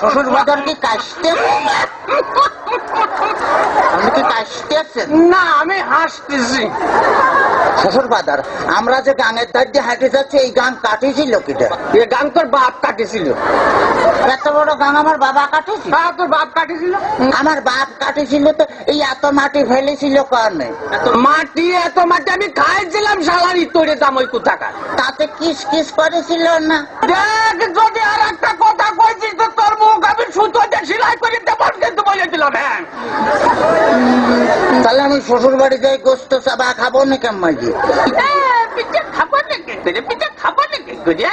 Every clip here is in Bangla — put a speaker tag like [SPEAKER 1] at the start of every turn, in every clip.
[SPEAKER 1] শ্বশুর বাজার কি কাশতে? আপনি কি কাশতেছেন?
[SPEAKER 2] না, আমি হাসতেছি।
[SPEAKER 1] শ্বশুর বাজার, আমরা যে গাঙের ধার দিয়ে হাঁটে যাচ্ছি, এই গান কাটিয়েছিল কিটা?
[SPEAKER 2] এ গান তোর বাপ কাটেছিল।
[SPEAKER 1] এত বড় গান আমার বাবা কাটেছিল?
[SPEAKER 2] হ্যাঁ, তোর বাপ কাটেছিল।
[SPEAKER 1] আমার বাপ কাটেছিল তো এই এত মাটি ফেলেছিল কারণে।
[SPEAKER 2] এত মাটি আমি খাইছিলাম শালারি তোরে জামাই কোথাকার।
[SPEAKER 1] তাতে কিস কিস করেছিল না?
[SPEAKER 2] দেখ, যদি আর একটা কথা কইছিস তো তোর মুখ আমি সুতো দিয়ে সেলাই করে দেবো কিন্তু বলে দিলাম। হ্যাঁ,
[SPEAKER 1] তাহলে আমি শ্বশুর বাড়ি যাই গোস্ত চাবা খাবো না কেমন?
[SPEAKER 2] পিঠে খাবো নাকি করে, পিঠে খাবো নাকি করে?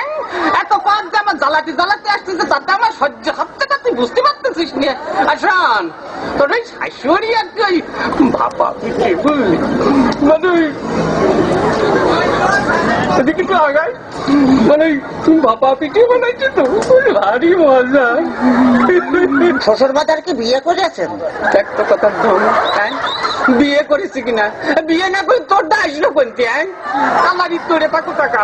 [SPEAKER 2] এত পাক যে আমার জ্বালাতে জ্বালাতে আসতেছে, তাতে আমার সহ্য হচ্ছে না, তুই বুঝতে পারতেছিস না? আসন, তোর ওই শাশুড়ি আর তুই বাবা পিঠে বুঝলি মানে এদিকে একটু আগাই, মানে বাবা পিঠে বানাইছে তো ভারী মজা।
[SPEAKER 1] শ্বশুর বাজার কি বিয়ে করেছেন?
[SPEAKER 2] একটা কথা ধর, হ্যাঁ বিয়ে করেছি কিনা? বিয়ে না করে তোর দা আসলো কোনটি? হ্যাঁ, আমারই তোরে পাকো টাকা।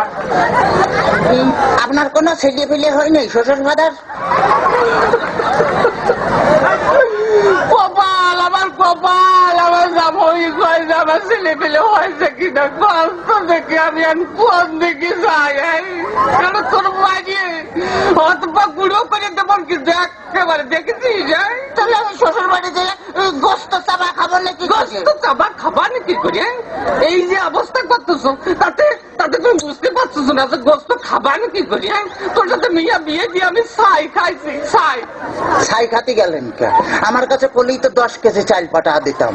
[SPEAKER 1] আপনার কোনো ছেলে পেলে হয়নি শ্বশুর বাজার?
[SPEAKER 2] কপাল আমার, কপাল আমার, জামাই কয়েছে আমার ছেলে পেলে হয়েছে কিনা কষ্ট দেখে আমি কোন দিকে যাই? তোর মাঝে হাত পা গুঁড়ো করে দেবো কিন্তু একেবারে দেখেছিস?
[SPEAKER 1] তাহলে আমি শ্বশুর বাড়ি যাই গোস্ত চাবা খাবো নাকি?
[SPEAKER 2] গোস্ত চাবা খাবার কি করে? এই যে অবস্থা করতেছো তাতে তাতে তুমি বুঝতে পারছো না যে গোস্ত খাবার কি করে? তোর সাথে মেয়া বিয়ে দিয়ে আমি ছাই খাইছি, ছাই।
[SPEAKER 1] ছাই খাতে গেলেন কে? আমার কাছে পলি তো 10 কেজি চাল পাঠা দিতাম।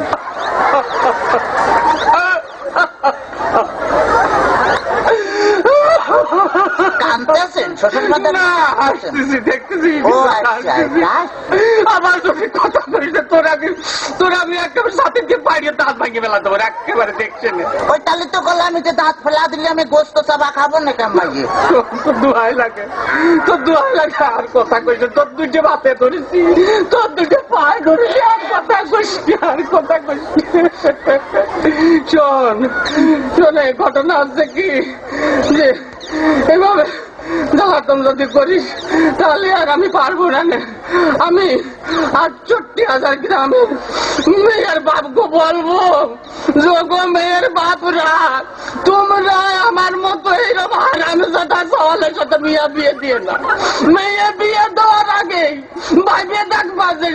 [SPEAKER 1] কাঁদতেছেন শ্বশুর বাজার?
[SPEAKER 2] না, হাসতেছি, দেখতেছি।
[SPEAKER 1] ও আচ্ছা,
[SPEAKER 2] আমার চোখে কথা বলিস তোর আমি একেবারে সাথে দিয়ে পাইয়ে দাঁত ভাঙিয়ে ফেলা দেবো একেবারে দেখছেন।
[SPEAKER 1] ওই তাহলে তো গলা আমি যে দাঁত ফেলা দিলে আমি গোস্ত চাবা খাবো না কেমন?
[SPEAKER 2] তোর দোহাই লাগে, তোর দোহাই লাগে। আর কথা কইছে, তোর দুটো বাতে ধরেছি, তোর দুটো পায়ে ধরেছি, আর কথা কইছি, আর কথা কইছি। শোন শোন, এই ঘটনা হচ্ছে কি যে এভাবে জ্বালাতন যদি করিস তাহলে আর আমি পারবো না। আমি 68,000 গ্রামের মেয়ের বাপকে বলবো, যোগ মেয়ের বাপরা তোমরা আমার মতো এইরকম হারামজাদা সওয়ালের সাথে মেয়ে বিয়ে দিয়ে না। মেয়ে বিয়ে দেওয়ার আগে ভাইবে দেখবা যে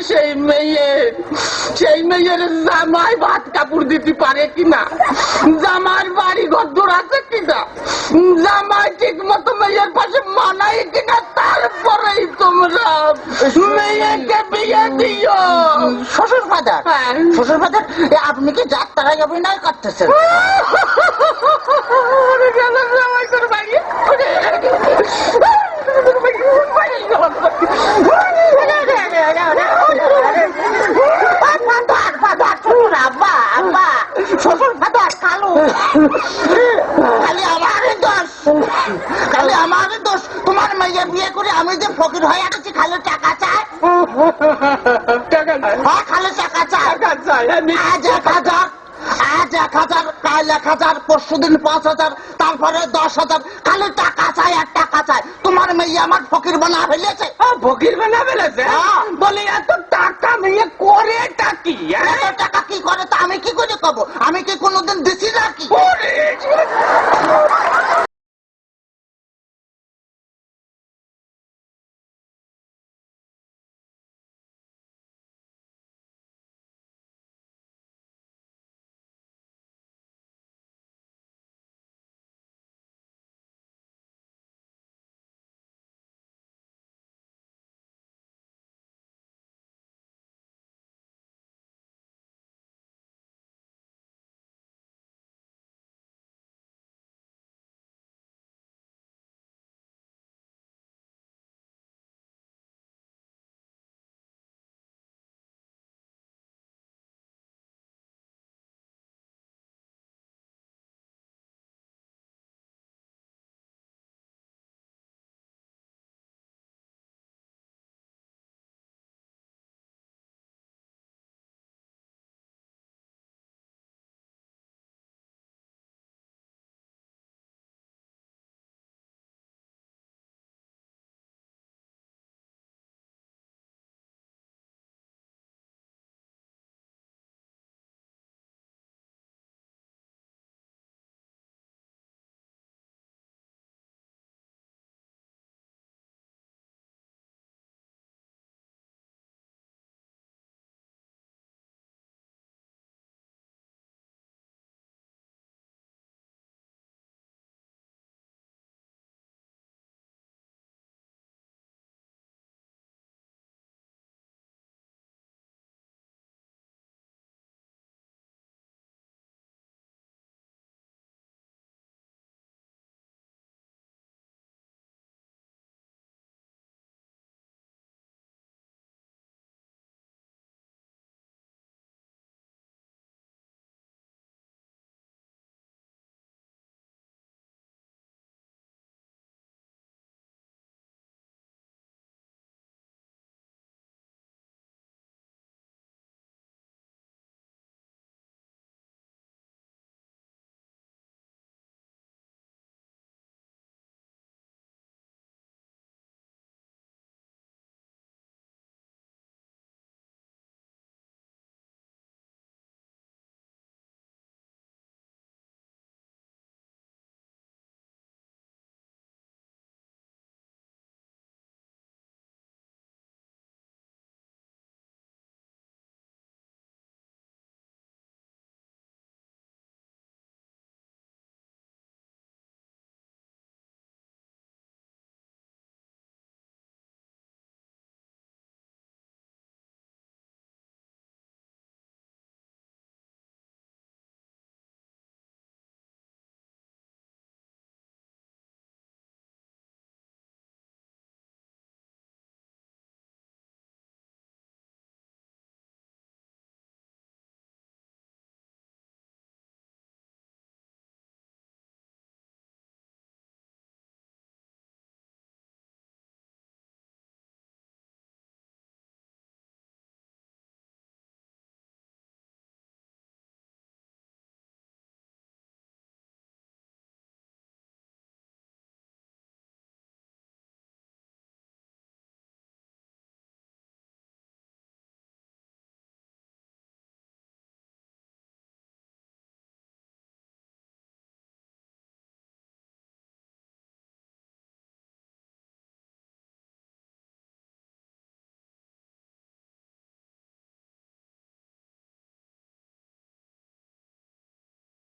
[SPEAKER 2] সেই মেয়ের জামাই ভাত কাপড় দিতে পারে কিনা, জামার বাড়ি ঘর দূর আছে কিনা, জামাই ঠিক মতো মেয়ের পাশে মানাই কিনা, তারপরেই তোমরা মেয়েকে বিয়ে দিও।
[SPEAKER 1] শ্বশুর বাজার, শ্বশুর বাজার, আপনি কি যাত্রায় অভিনয় করতেছেন? শ্বশুর বাজার কালু, খালি আমারই দোষ, খালি আমারই দোষ। তোমার মেয়ে বিয়ে করে আমি যে ফকির হয়ে গেছি, খালি টাকা চায়। হ্যাঁ, খালি টাকা চায়। আজ 1,000, আজ 1,000, কাল 1,000, পরশুদিন 5,000, তারপরে 10,000, খালি টাকা চায় আর টাকা চায়। তোমার মেয়ে আমার ফকির বানা ফেলেছে।
[SPEAKER 2] ফকির বানা ফেলেছে? বলে এত টাকা মেয়ে করে টাকি?
[SPEAKER 1] এত টাকা কি করে তা আমি কি করে কব? আমি কি কোনোদিন দিছি নাকি?